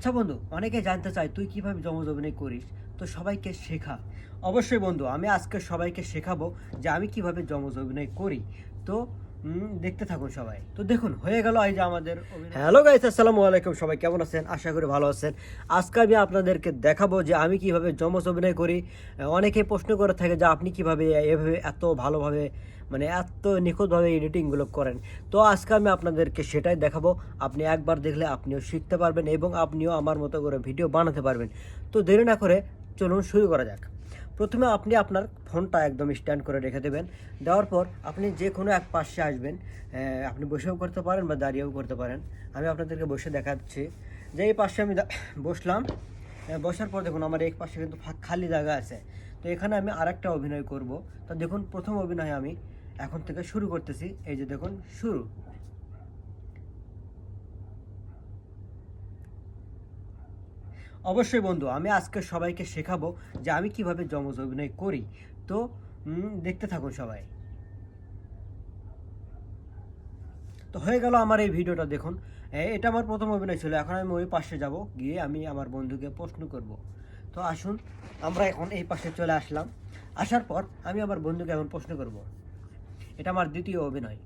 আচ্ছা বন্ধু, অনেকে জানতে চায় তুই কিভাবে যমজ অভিনয় করিস, তো সবাইকে শেখা। অবশ্যই বন্ধু, আমি আজকে সবাইকে শেখাবো যে আমি কিভাবে যমজ অভিনয় করি। তো দেখতে থাকুন সবাই। তো দেখুন, হয়ে গেল এই যে আমাদের হ্যালো গাইস, আসসালামু আলাইকুম। সবাই কেমন আছেন? আশা করি ভালো আছেন। আজকে আমি আপনাদেরকে দেখাবো যে আমি কিভাবে যমজ অভিনয় করি। অনেকে প্রশ্ন করে থাকে যে আপনি কিভাবে এভাবে এত ভালোভাবে, মানে এত নিখুঁতভাবে এডিটিংগুলো করেন। তো আজকে আমি আপনাদেরকে সেটাই দেখাবো। আপনি একবার দেখলে আপনিও শিখতে পারবেন এবং আপনিও আমার মতো করে ভিডিও বানাতে পারবেন। তো দেরি না করে চলুন শুরু করা যাক। প্রথমে আপনি আপনার ফোনটা একদম স্ট্যান্ড করে রেখে দেবেন। দেওয়ার পর আপনি যে কোনো এক পাশে আসবেন। আপনি বসেও করতে পারেন বা দাঁড়িয়েও করতে পারেন। আমি আপনাদেরকে বসে দেখাচ্ছি যে এই পাশে আমি বসলাম। বসার পর দেখুন আমার এক পাশে কিন্তু খালি জায়গা আছে। তো এখানে আমি আরেকটা অভিনয় করব। তো দেখুন, প্রথম অভিনয় আমি এখন থেকে শুরু করতেছি। এই যে দেখুন, শুরু। অবশ্যই বন্ধু, আমি আজকে সবাইকে শেখাবো যে আমি কিভাবে যমজ অভিনয় করি। তো দেখতে থাকুন সবাই। তো হয়ে গেল আমার এই ভিডিওটা দেখুন। এটা আমার প্রথম অভিনয় ছিল। এখন আমি ওই পাশে যাব, গিয়ে আমি আমার বন্ধুকে প্রশ্ন করব। তো আসুন, আমরা এখন এই পাশে চলে আসলাম। আসার পর আমি আমার বন্ধুকে এখন প্রশ্ন করব। এটা আমার দ্বিতীয় অভিনয়।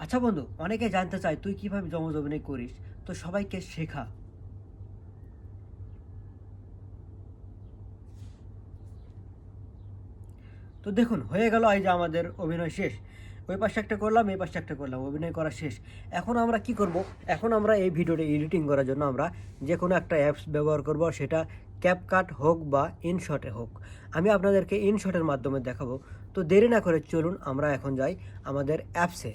আচ্ছা বন্ধু, অনেকে জানতে চায় তুই কিভাবে যমজ অভিনয় করিস, তো সবাইকে শেখা। তো দেখুন, হয়ে গেল এই যে আমাদের অভিনয় শেষ। ওই পাশে একটা করলাম, এই পাশে একটা করলাম, অভিনয় করা শেষ। এখন আমরা কি করব? এখন আমরা এই ভিডিওটা এডিটিং করার জন্য আমরা যে কোনো একটা অ্যাপস ব্যবহার করব, সেটা ক্যাপকাট হোক বা ইনশটে হোক। আমি আপনাদেরকে ইনশটের মাধ্যমে দেখাবো। তো দেরি না করে চলুন আমরা এখন যাই আমাদের অ্যাপসে।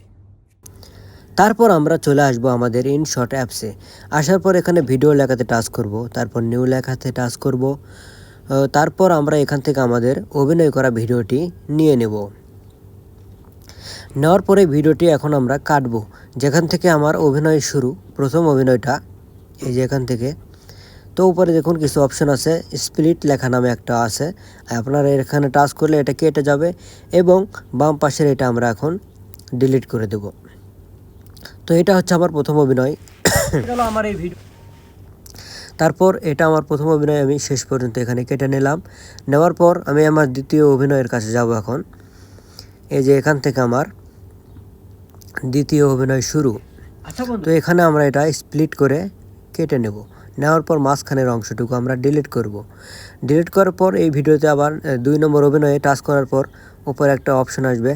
তারপর আমরা চলে আসবো আমাদের ইনশট অ্যাপসে। আসার পর এখানে ভিডিও লেখাতে টাচ করব, তারপর নিউ লেখাতে টাচ করব। তারপর আমরা এখান থেকে আমাদের অভিনয় করা ভিডিওটি নিয়ে নেব। নেওয়ার পরে ভিডিওটি এখন আমরা কাটবো। যেখান থেকে আমার অভিনয় শুরু, প্রথম অভিনয়টা এই যে এখান থেকে। তো উপরে দেখুন কিছু অপশন আছে, স্প্লিট লেখা নামে একটা আছে। আপনারা এখানে টাচ করলে এটা কেটে যাবে এবং বাম পাশের এটা আমরা এখন ডিলিট করে দেব। তো এটা হচ্ছে আমার প্রথম অভিনয়। আমার এই ভিডিও। তারপর এটা আমার প্রথম অভিনয়, আমি শেষ পর্যন্ত এখানে কেটে নিলাম। নেওয়ার পর আমি আমার দ্বিতীয় অভিনয়ের কাছে যাব এখন। এই যে এখান থেকে আমার দ্বিতীয় অভিনয় শুরু। তো এখানে আমরা এটা স্প্লিট করে কেটে নেব। নেওয়ার পর মাঝখানের অংশটুকু আমরা ডিলিট করব। ডিলিট করার পর এই ভিডিওতে আবার 2 নম্বর অভিনয়ে টাচ করার পর উপরে একটা অপশন আসবে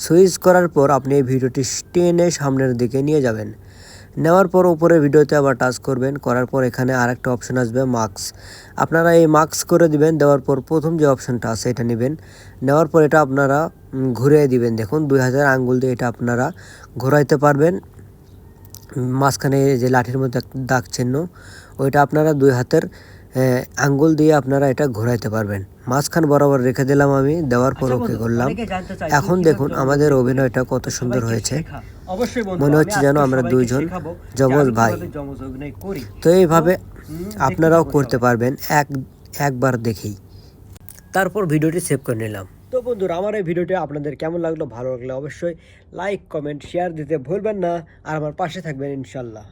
সুইচ করার পর আপনি এই ভিডিওটি টেনে সামনের দিকে নিয়ে যাবেন। নেওয়ার পর উপরে ভিডিওতে আবার টাচ করবেন। করার পর এখানে আরেকটা অপশন আসবে মার্কস। আপনারা এই মার্কস করে দিবেন। দেওয়ার পর প্রথম যে অপশনটা আছে এটা নেবেন। নেওয়ার পর এটা আপনারা ঘুরিয়ে দিবেন। দেখুন 2000 আঙ্গুল দিয়ে এটা আপনারা ঘোরাইতে পারবেন। মাঝখানে যে লাঠির মধ্যে দাগ চিহ্ন, ওইটা আপনারা 2 হাতের আঙ্গুল দিয়ে আপনারা এটা ঘোরাইতে পারবেন। মাঝখান বরাবর রেখে দিলাম আমি। দেওয়ার পর ওকে করলাম। এখন দেখুন আমাদের অভিনয়টা কত সুন্দর হয়েছে। মনে হচ্ছে যেন আমরা দুইজন যমজ ভাই। তো এইভাবে আপনারাও করতে পারবেন একবার দেখেই। তারপর ভিডিওটি সেভ করে নিলাম। তো বন্ধুরা, আমার এই ভিডিওটি আপনাদের কেমন লাগলো? ভালো লাগলে অবশ্যই লাইক, কমেন্ট, শেয়ার দিতে ভুলবেন না। আর আমার পাশে থাকবেন ইনশাল্লাহ।